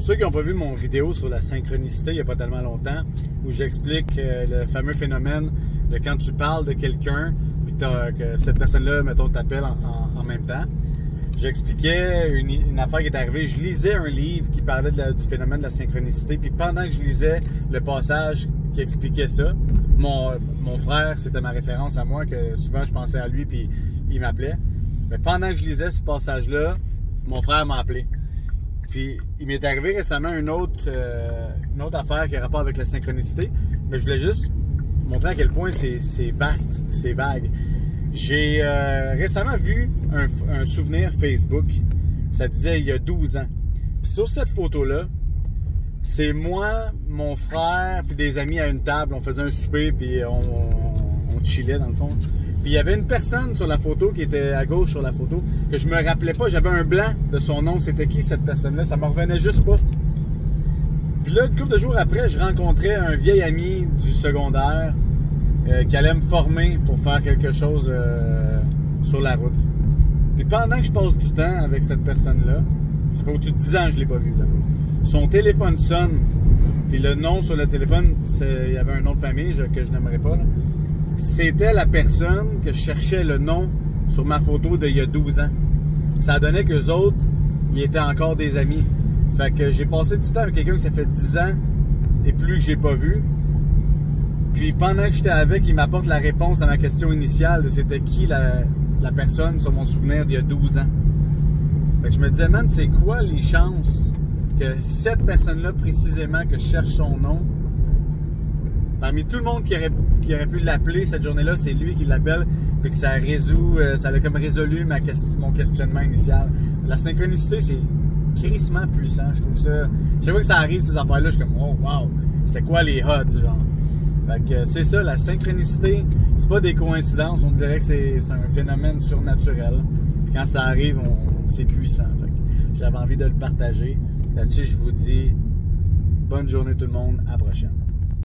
Pour ceux qui n'ont pas vu mon vidéo sur la synchronicité il n'y a pas tellement longtemps, où j'explique le fameux phénomène de quand tu parles de quelqu'un et que cette personne-là, mettons, t'appelle en même temps, j'expliquais une affaire qui est arrivée. Je lisais un livre qui parlait du phénomène de la synchronicité, puis pendant que je lisais le passage qui expliquait ça, mon frère, c'était ma référence à moi, que souvent je pensais à lui, puis il m'appelait. Mais pendant que je lisais ce passage-là, mon frère m'a appelé. Puis, il m'est arrivé récemment une autre affaire qui a rapport avec la synchronicité. Mais je voulais juste montrer à quel point c'est vaste, c'est vague. J'ai récemment vu un souvenir Facebook. Ça disait il y a 12 ans. Puis sur cette photo-là, c'est moi, mon frère, puis des amis à une table. On faisait un souper, puis on chillait dans le fond. Puis il y avait une personne sur la photo qui était à gauche sur la photo que je me rappelais pas. J'avais un blanc de son nom. C'était qui cette personne-là? Ça me revenait juste pas. Puis là, une couple de jours après, je rencontrais un vieil ami du secondaire qui allait me former pour faire quelque chose sur la route. Puis pendant que je passe du temps avec cette personne-là, ça fait au-dessus de 10 ans que je l'ai pas vu, là. Son téléphone sonne. Puis le nom sur le téléphone, il y avait un nom de famille que je n'aimerais pas, là. C'était la personne que je cherchais le nom sur ma photo d'il y a 12 ans. Ça donnait qu'eux autres, ils étaient encore des amis. Fait que j'ai passé du temps avec quelqu'un qui ça fait 10 ans et plus que j'ai pas vu. Puis pendant que j'étais avec, il m'apporte la réponse à ma question initiale de c'était qui la personne sur mon souvenir d'il y a 12 ans. Fait que je me disais, man, c'est quoi les chances que cette personne-là précisément, que je cherche son nom, parmi tout le monde qui aurait pu l'appeler cette journée-là, c'est lui qui l'appelle, puis que ça a comme résolu mon questionnement initial. La synchronicité, c'est crissement puissant, je trouve ça. Chaque fois que ça arrive, ces affaires-là, je suis comme, oh wow, c'était quoi les odds, genre. Fait que c'est ça, la synchronicité, c'est pas des coïncidences, on dirait que c'est un phénomène surnaturel. Puis quand ça arrive, c'est puissant. Fait que j'avais envie de le partager. Là-dessus, je vous dis bonne journée tout le monde, à la prochaine.